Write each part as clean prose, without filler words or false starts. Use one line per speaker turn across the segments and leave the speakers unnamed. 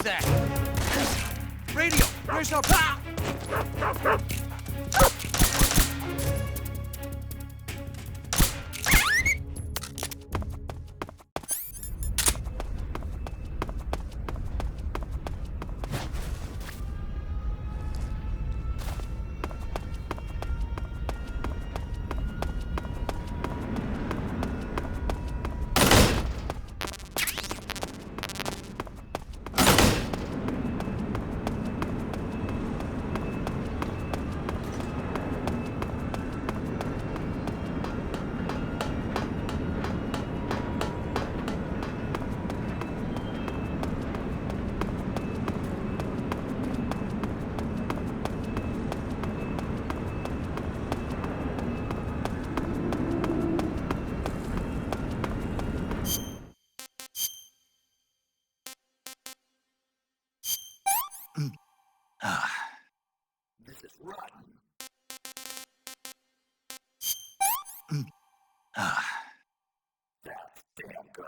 that? Radio, where's our... Ah!
This is rotten. That's damn good.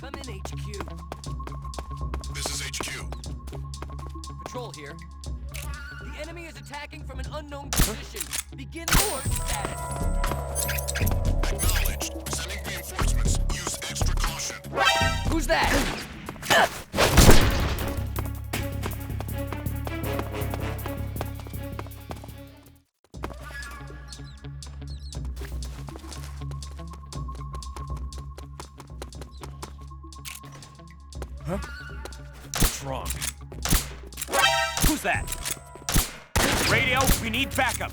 Come in, HQ.
This is HQ.
Patrol here. The enemy is attacking from an unknown position. Begin alert status.
Acknowledged. Sending reinforcements. Use extra caution.
Who's that?
Huh? What's wrong? Who's that? Radio, we need backup.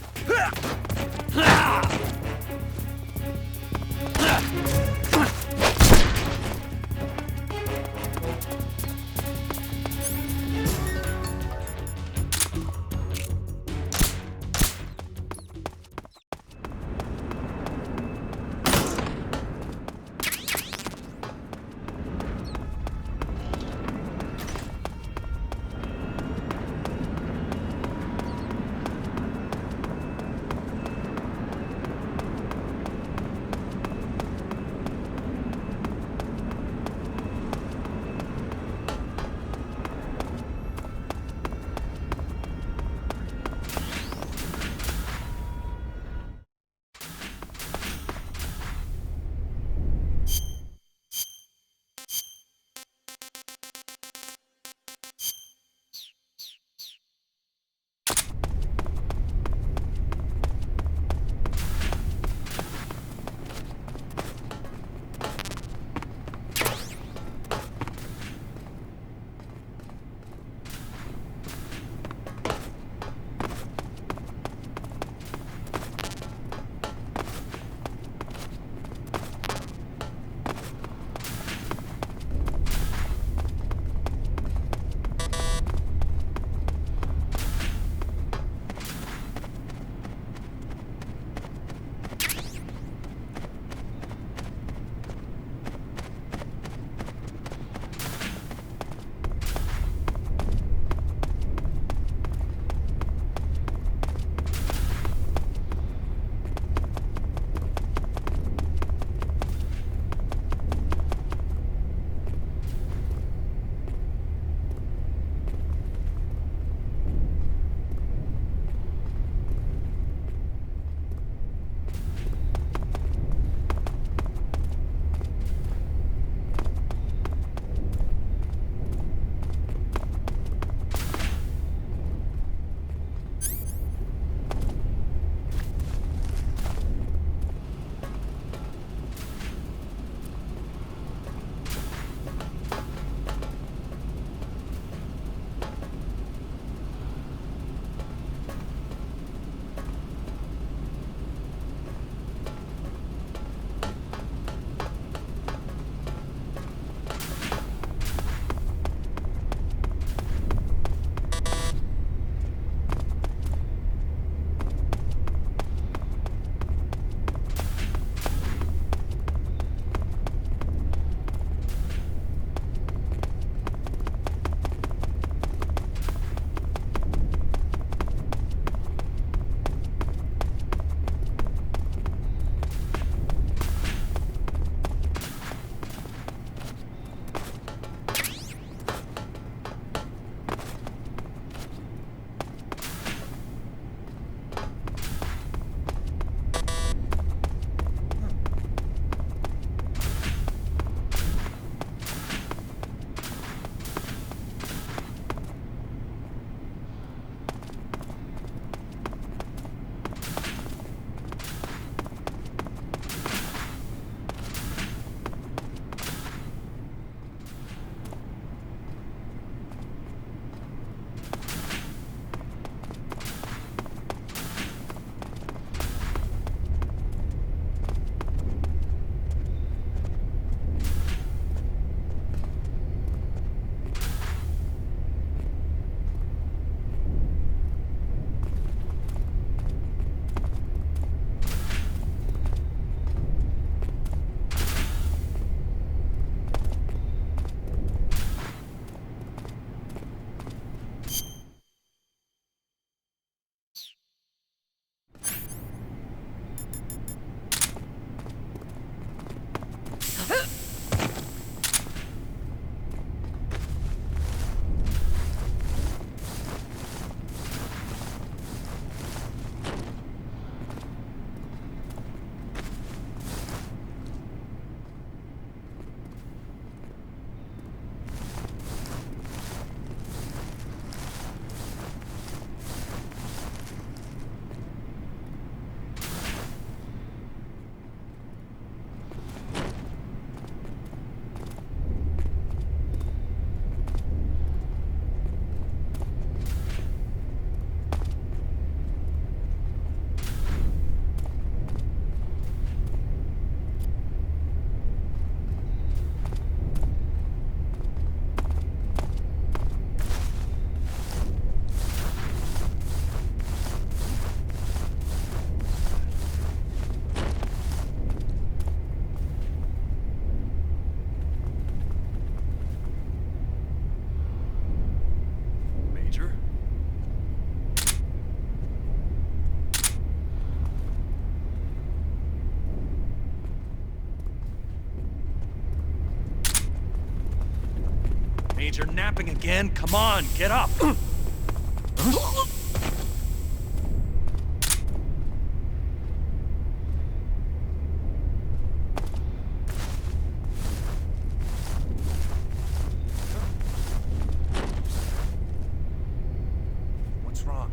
You're napping again? Come on, get up! What's wrong?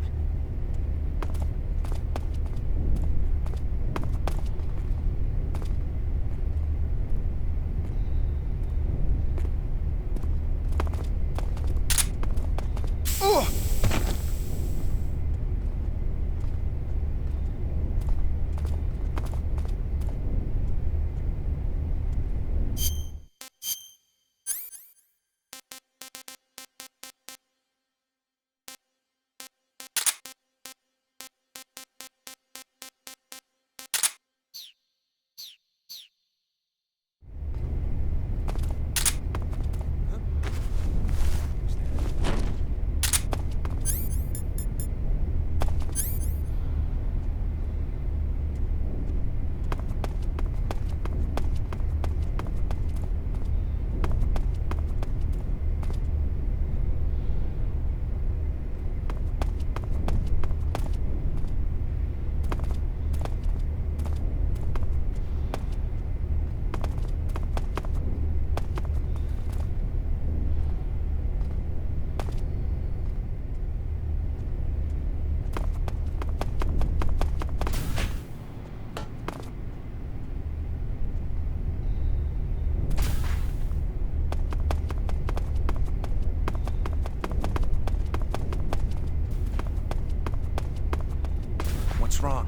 What's wrong?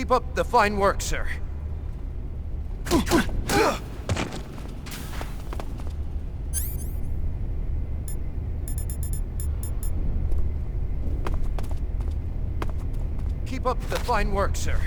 Keep up the fine work, sir. Keep up the fine work, sir.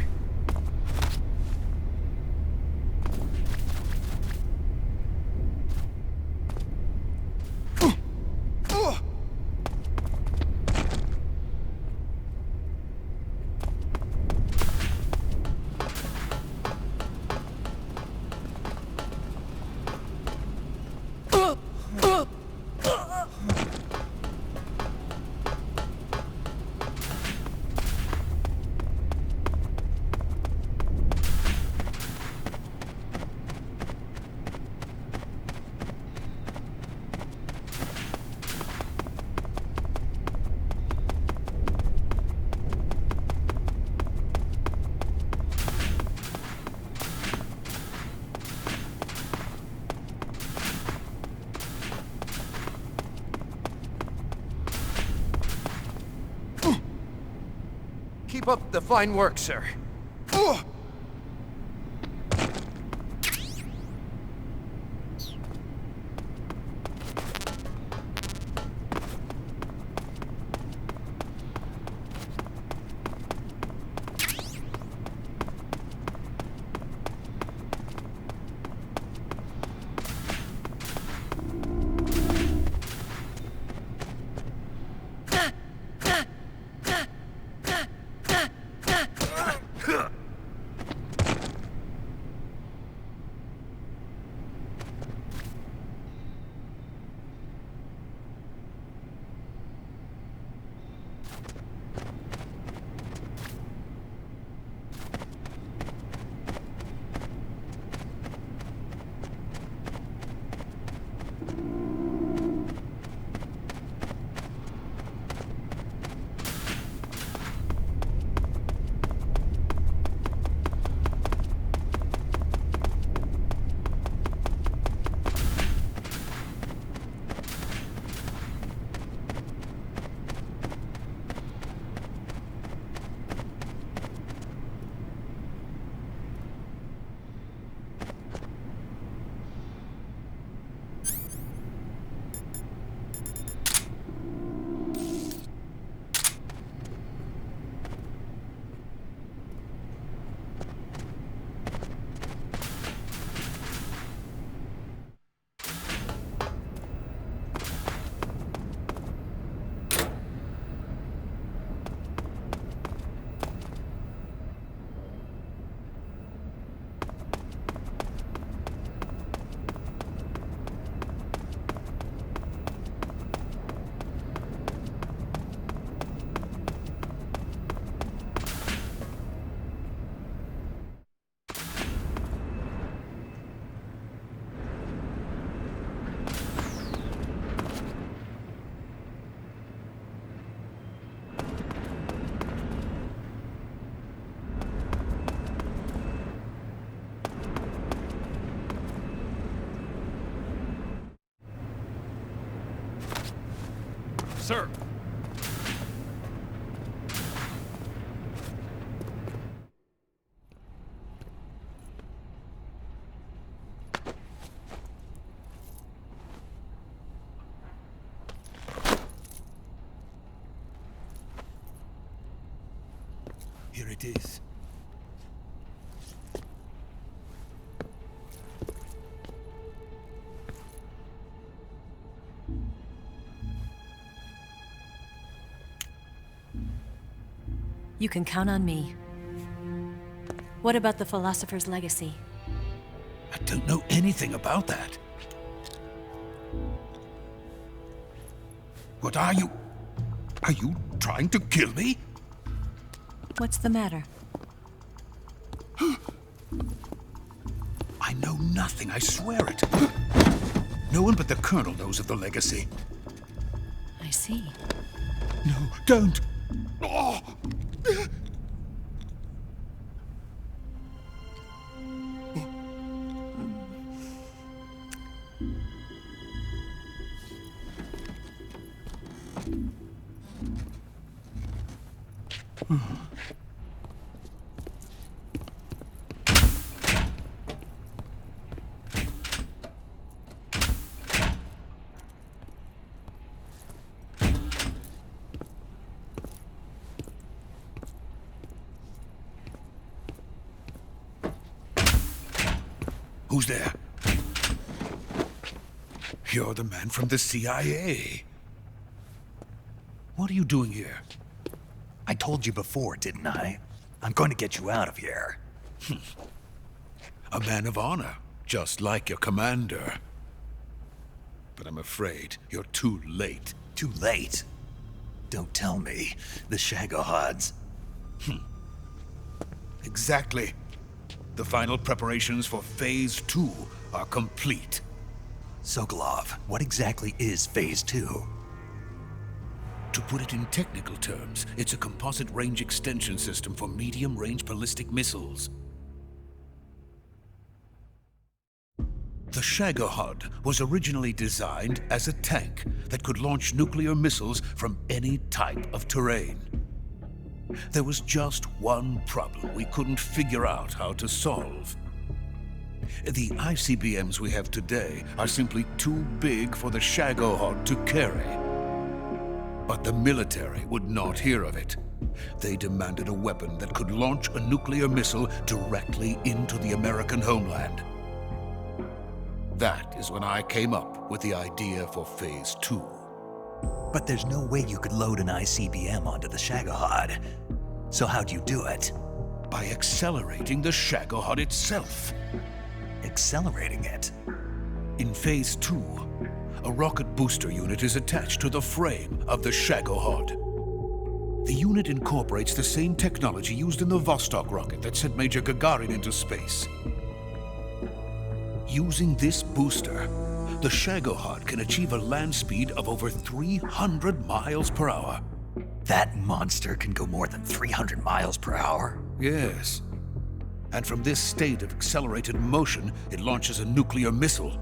Keep up the fine work, sir.
Sir!
Here it is.
You can count on me. What about the Philosopher's Legacy?
I don't know anything about that. What are you? Are you trying to kill me?
What's the matter?
I know nothing, I swear it. No one but the Colonel knows of the legacy.
I see.
No, don't! Oh! Who's there? You're the man from the CIA. What are you doing here?
I told you before, didn't I? I'm going to get you out of here.
A man of honor, just like your commander. But I'm afraid you're too late.
Too late? Don't tell me. The Shagohods.
Exactly. The final preparations for Phase 2 are complete.
Sokolov, what exactly is Phase 2?
To put it in technical terms, it's a composite range extension system for medium-range ballistic missiles. The Shagohod was originally designed as a tank that could launch nuclear missiles from any type of terrain. There was just one problem we couldn't figure out how to solve. The ICBMs we have today are simply too big for the Shagohod to carry. But the military would not hear of it. They demanded a weapon that could launch a nuclear missile directly into the American homeland. That is when I came up with the idea for Phase 2.
But there's no way you could load an ICBM onto the Shagohod. So how'd you do it?
By accelerating the Shagohod itself.
Accelerating it?
In Phase 2, a rocket booster unit is attached to the frame of the Shagohod. The unit incorporates the same technology used in the Vostok rocket that sent Major Gagarin into space. Using this booster, the Shagohod can achieve a land speed of over 300 miles per hour.
That monster can go more than 300 miles per hour?
Yes. And from this state of accelerated motion, it launches a nuclear missile.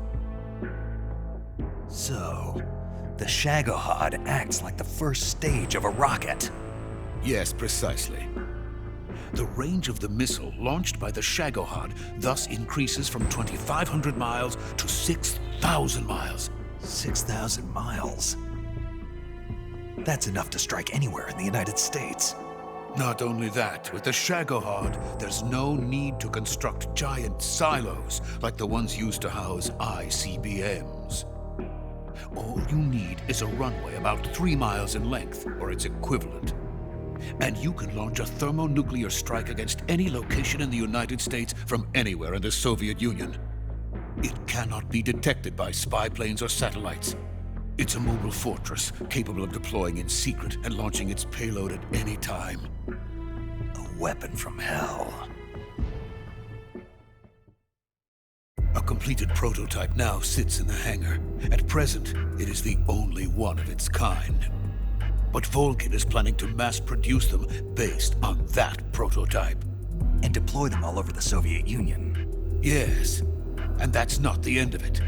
So, the Shagohod acts like the first stage of a rocket.
Yes, precisely. The range of the missile launched by the Shagohod thus increases from 2,500 miles to 6,000 miles.
6,000 miles? That's enough to strike anywhere in the United States.
Not only that, with the Shagohod, there's no need to construct giant silos like the ones used to house ICBMs. All you need is a runway about 3 miles in length, or its equivalent. And you can launch a thermonuclear strike against any location in the United States from anywhere in the Soviet Union. It cannot be detected by spy planes or satellites. It's a mobile fortress, capable of deploying in secret and launching its payload at any time.
A weapon from hell.
A completed prototype now sits in the hangar. At present, it is the only one of its kind. But Volgin is planning to mass-produce them based on that prototype.
And deploy them all over the Soviet Union.
Yes, and that's not the end of it.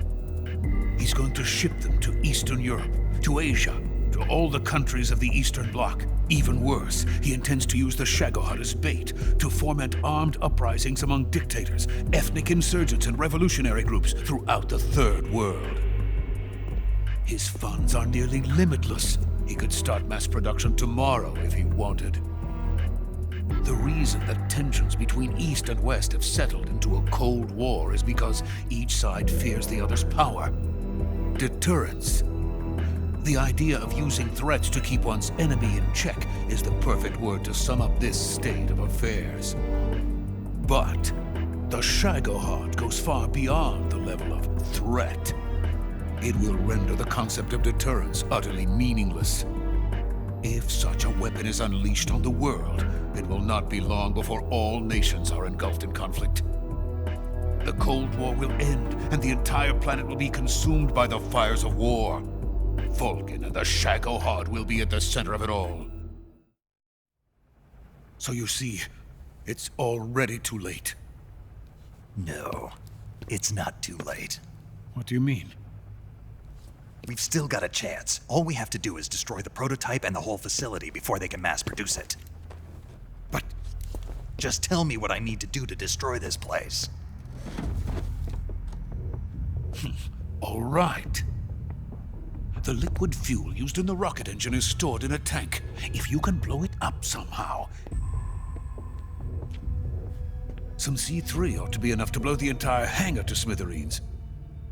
He's going to ship them to Eastern Europe, to Asia, to all the countries of the Eastern Bloc. Even worse, he intends to use the Shagohod as bait to foment armed uprisings among dictators, ethnic insurgents, and revolutionary groups throughout the Third World. His funds are nearly limitless. He could start mass production tomorrow if he wanted. The reason that tensions between East and West have settled into a Cold War is because each side fears the other's power. Deterrence. The idea of using threats to keep one's enemy in check is the perfect word to sum up this state of affairs. But the Shagohod goes far beyond the level of threat. It will render the concept of deterrence utterly meaningless. If such a weapon is unleashed on the world, it will not be long before all nations are engulfed in conflict. The Cold War will end, and the entire planet will be consumed by the fires of war. Volgin and the Shagohod will be at the center of it all. So you see, it's already too late.
No, it's not too late.
What do you mean?
We've still got a chance. All we have to do is destroy the prototype and the whole facility before they can mass produce it.
But
just tell me what I need to do to destroy this place.
All right. The liquid fuel used in the rocket engine is stored in a tank. If you can blow it up somehow... Some C3 ought to be enough to blow the entire hangar to smithereens.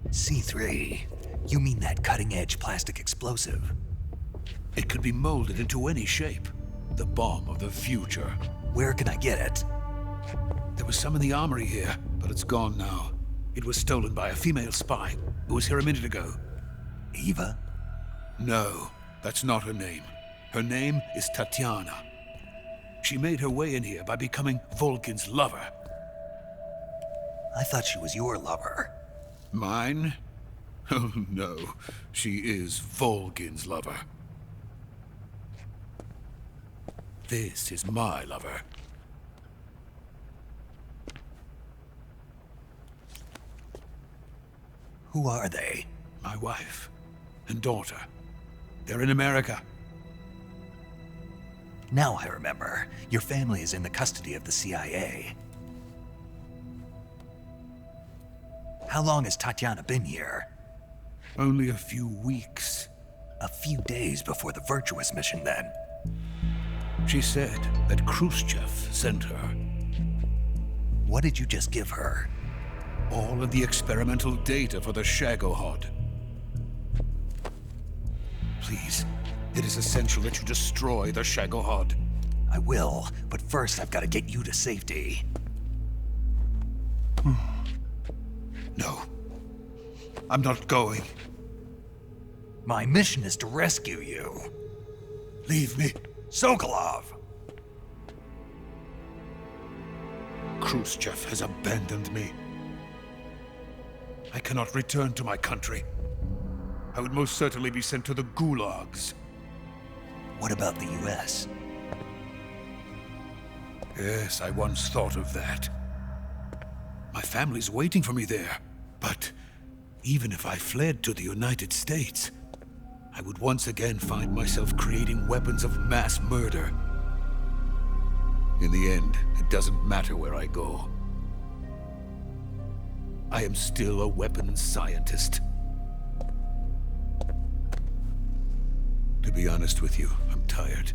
C3? You mean that cutting-edge plastic explosive?
It could be molded into any shape. The bomb of the future.
Where can I get it?
There was some in the armory here, but it's gone now. It was stolen by a female spy who was here a minute ago.
Eva?
No, that's not her name. Her name is Tatiana. She made her way in here by becoming Volkin's lover.
I thought she was your lover.
Mine? Oh no, she is Volkin's lover. This is my lover.
Who are they?
My wife and daughter. They're in America.
Now I remember. Your family is in the custody of the CIA. How long has Tatiana been here?
Only a few weeks.
A few days before the Virtuous mission, then.
She said that Khrushchev sent her.
What did you just give her?
All of the experimental data for the Shagohod. Please, it is essential that you destroy the Shagohod.
I will, but first I've got to get you to safety.
No. I'm not going.
My mission is to rescue you.
Leave me.
Sokolov!
Khrushchev has abandoned me. I cannot return to my country. I would most certainly be sent to the gulags.
What about the US?
Yes, I once thought of that. My family's waiting for me there. But even if I fled to the United States, I would once again find myself creating weapons of mass murder. In the end, it doesn't matter where I go. I am still a weapons scientist. To be honest with you, I'm tired.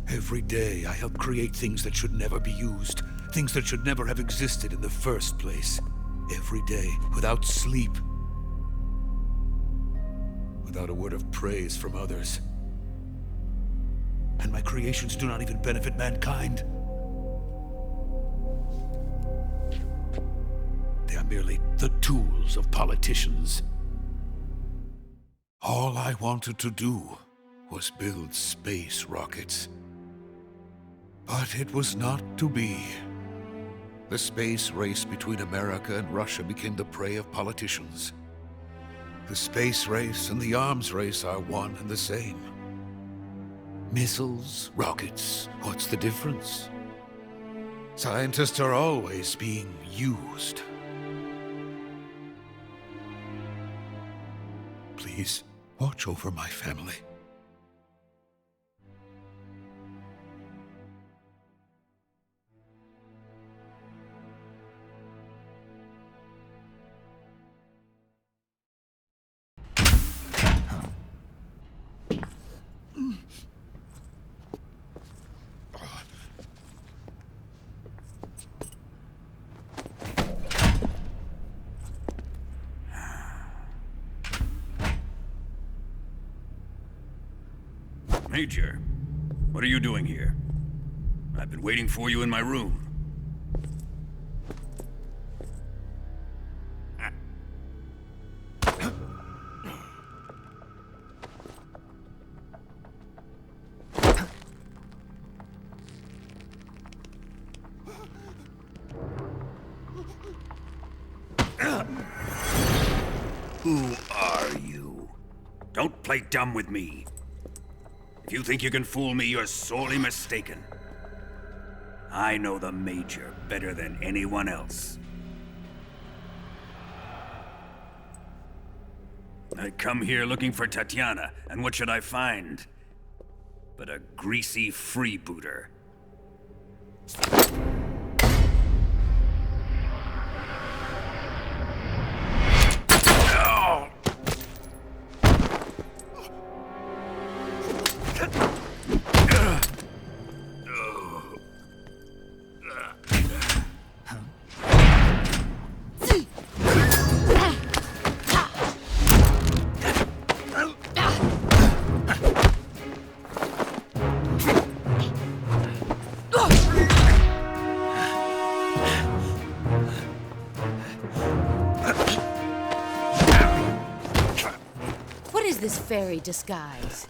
Every day, I help create things that should never be used. Things that should never have existed in the first place. Every day, without sleep. Without a word of praise from others. And my creations do not even benefit mankind. They are merely the tools of politicians. All I wanted to do was build space rockets. But it was not to be. The space race between America and Russia became the prey of politicians. The space race and the arms race are one and the same. Missiles, rockets, what's the difference? Scientists are always being used. Please, watch over my family.
Major, what are you doing here? I've been waiting for you in my room. Who are you? Don't play dumb with me. If you think you can fool me, you're sorely mistaken. I know the Major better than anyone else. I come here looking for Tatiana, and what should I find? But a greasy freebooter.
this fairy disguise.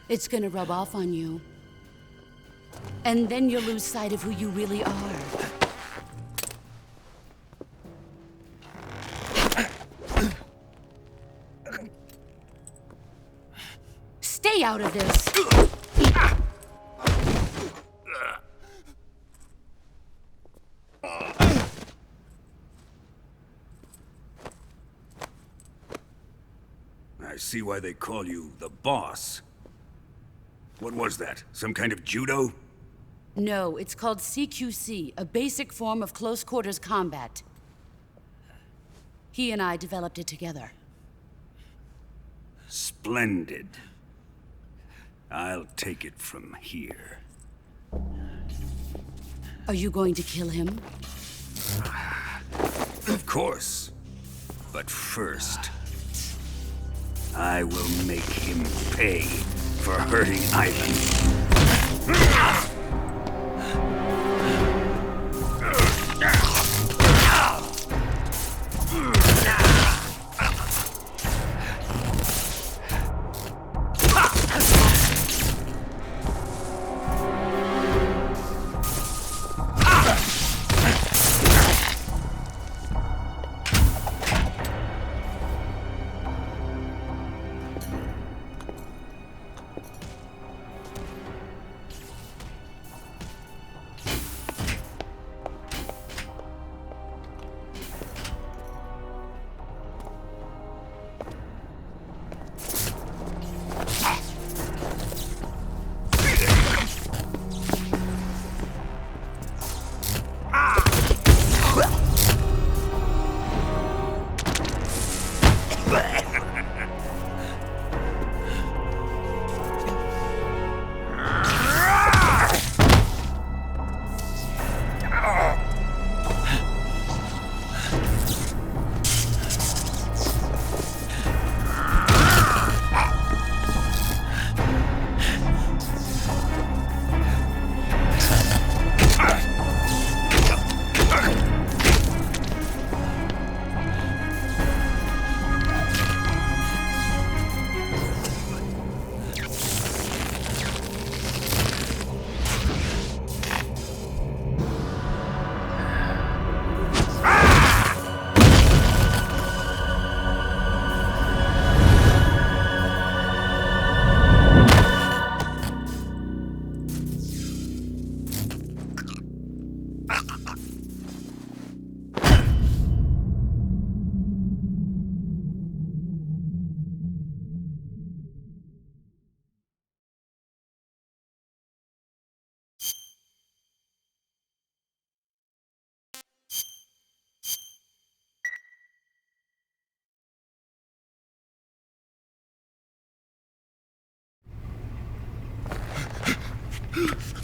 It's gonna rub off on you. And then you'll lose sight of who you really are. Stay out of this!
I see why they call you the boss. What was that? Some kind of judo?
No, it's called CQC, a basic form of close quarters combat. He and I developed it together.
Splendid. I'll take it from here.
Are you going to kill him?
Of course. But first, I will make him pay for hurting Ivan.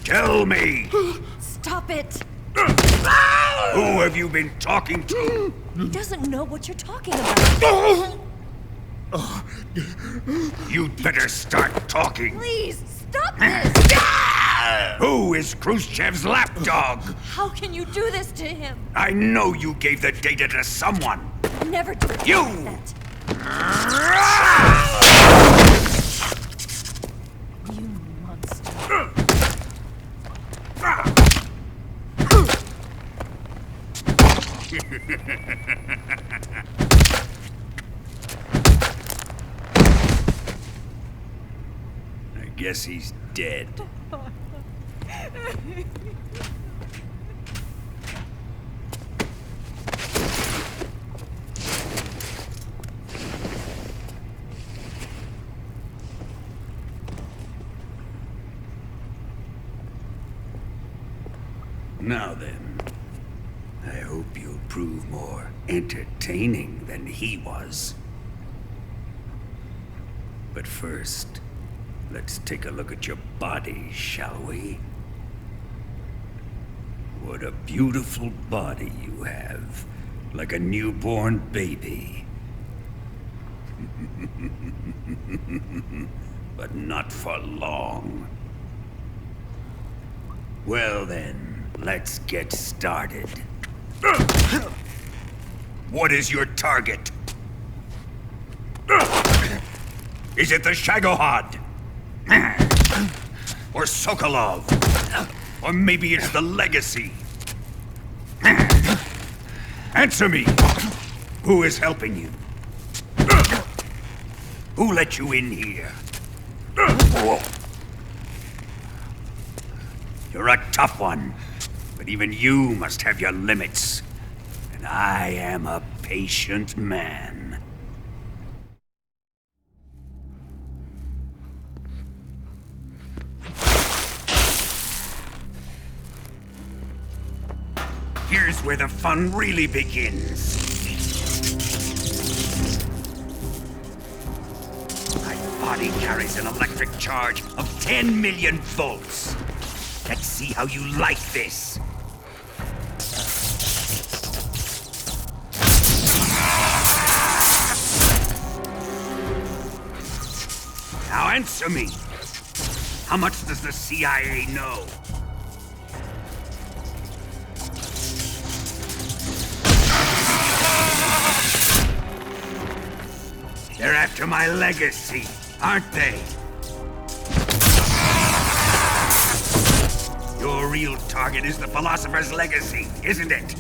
Tell me!
Stop it!
Who have you been talking to?
He doesn't know what you're talking about.
You'd better start talking.
Please, stop this!
Who is Khrushchev's lapdog?
How can you do this to him?
I know you gave the data to someone.
Never do
You!
that. You monster.
I guess he's dead. Now then, I hope you'll prove more entertaining than he was. But first, let's take a look at your body, shall we? What a beautiful body you have, like a newborn baby. But not for long. Well then, let's get started. What is your target? Is it the Shagohod? Or Sokolov? Or maybe it's the Legacy? Answer me! Who is helping you? Who let you in here? You're a tough one, but even you must have your limits. And I am a patient man. Here's where the fun really begins. My body carries an electric charge of 10 million volts. Let's see how you like this. Now answer me. How much does the CIA know? They're after my legacy, aren't they? Your real target is the Philosopher's Legacy, isn't it?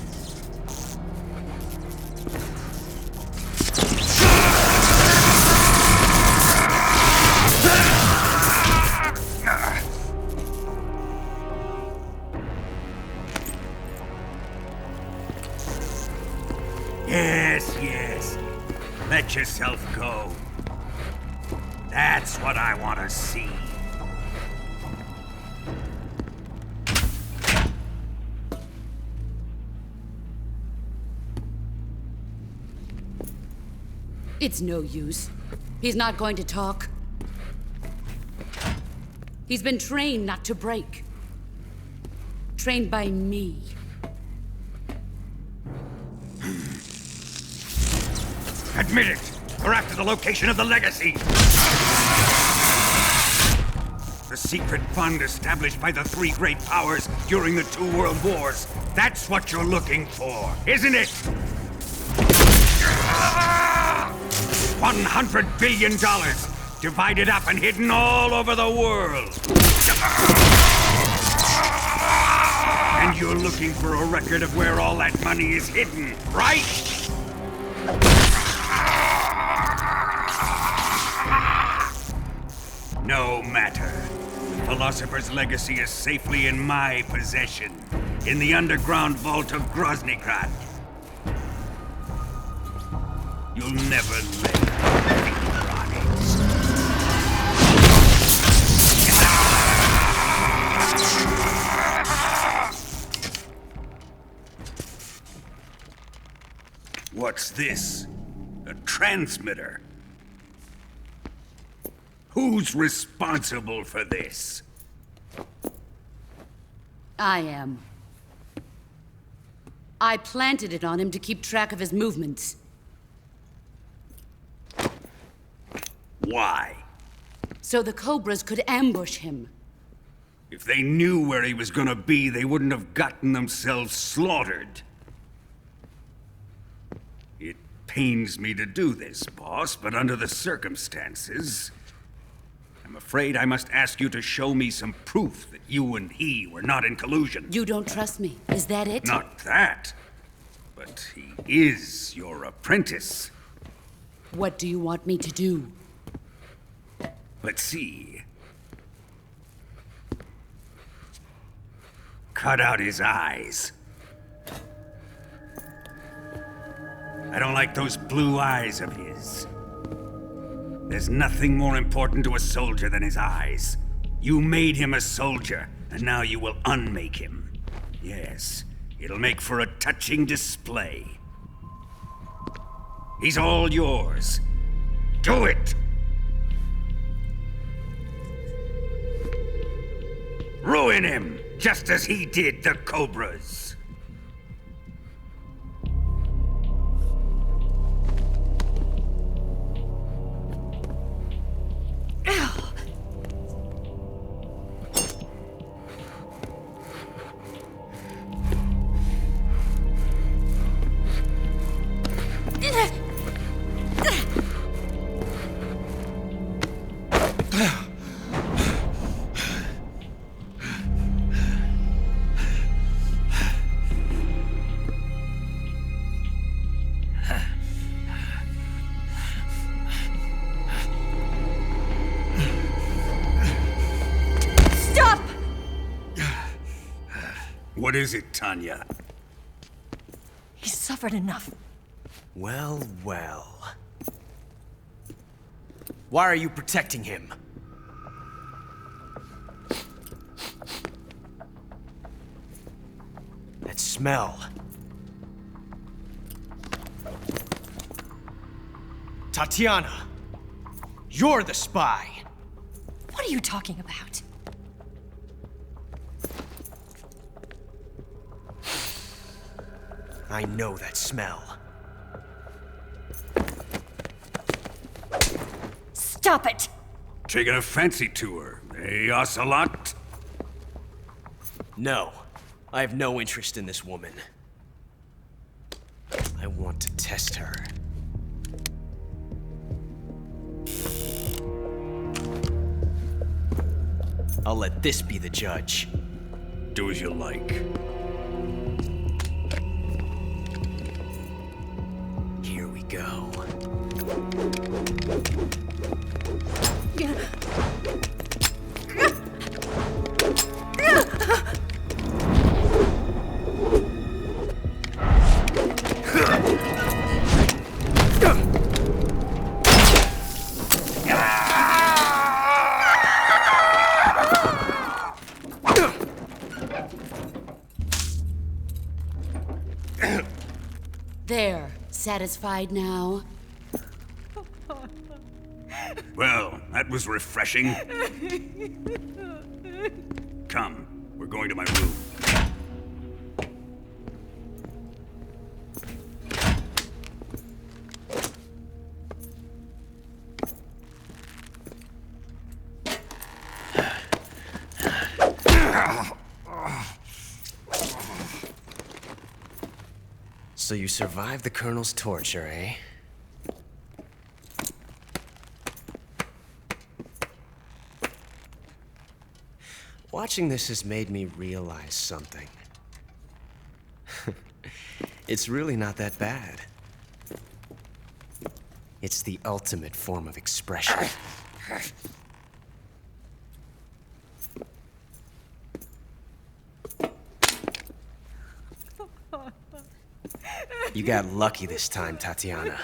Yes. Let yourself go. That's what I want to see.
It's no use. He's not going to talk. He's been trained not to break. Trained by me.
Admit it! We're after the location of the Legacy! The secret fund established by the three great powers during the 2 world wars. That's what you're looking for, isn't it? $100 billion, divided up and hidden all over the world. And you're looking for a record of where all that money is hidden, right? No matter. The Philosopher's Legacy is safely in my possession, in the underground vault of Groznygrad. You'll never live on it. What's this? A transmitter? Who's responsible for this?
I am. I planted it on him to keep track of his movements.
Why?
So the Cobras could ambush him.
If they knew where he was gonna be, they wouldn't have gotten themselves slaughtered. It pains me to do this, boss, but under the circumstances, I'm afraid I must ask you to show me some proof that you and he were not in collusion.
You don't trust me, is that it?
Not that, but he is your apprentice.
What do you want me to do?
Let's see. Cut out his eyes. I don't like those blue eyes of his. There's nothing more important to a soldier than his eyes. You made him a soldier, and now you will unmake him. Yes, it'll make for a touching display. He's all yours. Do it! Ruin him, just as he did the Cobras. What is it, Tanya?
He's suffered enough.
Well, well. Why are you protecting him? That smell. Tatiana, you're the spy.
What are you talking about?
I know that smell.
Stop it!
Taking a fancy to her, eh, Ocelot?
No, I have no interest in this woman. I want to test her. I'll let this be the judge.
Do as you like.
Here we go.
There. Satisfied now?
Well, that was refreshing. Come, we're going to my room.
So you survived the Colonel's torture, eh? Watching this has made me realize something. It's really not that bad. It's the ultimate form of expression. You got lucky this time, Tatiana.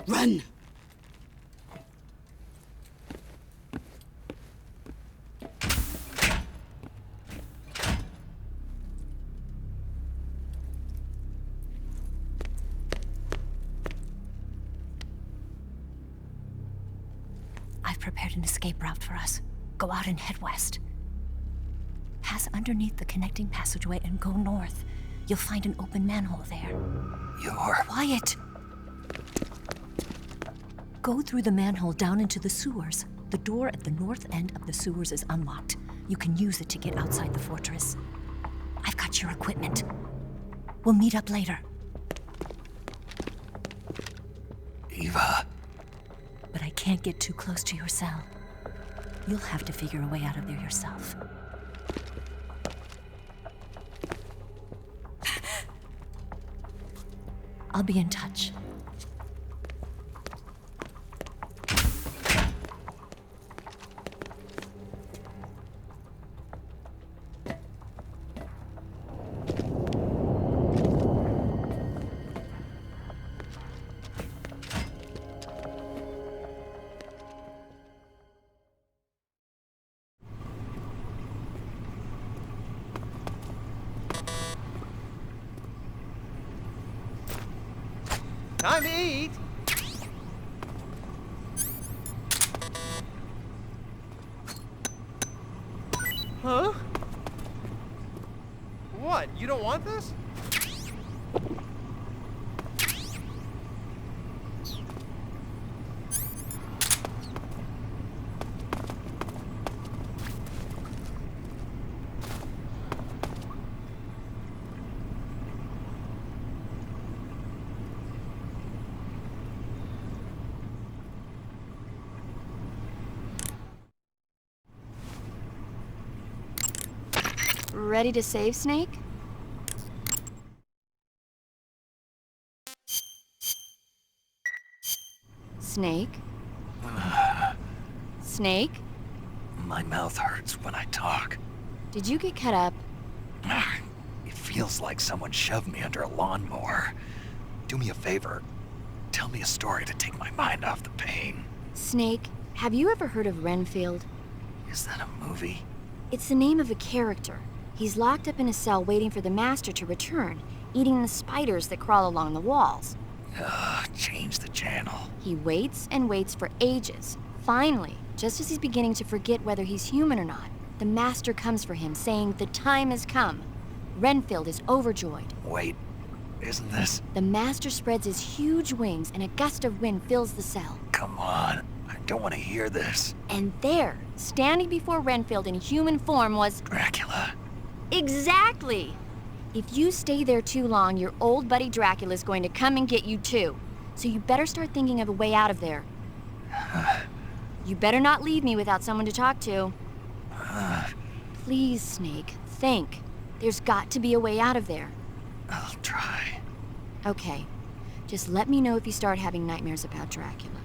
Run!
I've prepared an escape route for us. Go out and head west. Pass underneath the connecting passageway and go north. You'll find an open manhole there.
You're...
Quiet! Go through the manhole down into the sewers. The door at the north end of the sewers is unlocked. You can use it to get outside the fortress. I've got your equipment. We'll meet up later.
Eva.
But I can't get too close to your cell. You'll have to figure a way out of there yourself. I'll be in touch.
Time to eat! Huh? What? You don't want this?
Ready to save Snake? Snake? Snake?
My mouth hurts when I talk.
Did you get cut up?
It feels like someone shoved me under a lawnmower. Do me a favor. Tell me a story to take my mind off the pain.
Snake, have you ever heard of Renfield?
Is that a movie?
It's the name of a character. He's locked up in a cell waiting for the master to return, eating the spiders that crawl along the walls.
Change the channel.
He waits and waits for ages. Finally, just as he's beginning to forget whether he's human or not, the master comes for him, saying the time has come. Renfield is overjoyed.
Wait, isn't this?
The master spreads his huge wings and a gust of wind fills the cell.
Come on, I don't want to hear this.
And there, standing before Renfield in human form was...
Dracula.
Exactly! If you stay there too long, your old buddy Dracula's going to come and get you too. So you better start thinking of a way out of there. You better not leave me without someone to talk to. Please, Snake, think. There's got to be a way out of there.
I'll try.
Okay. Just let me know if you start having nightmares about Dracula.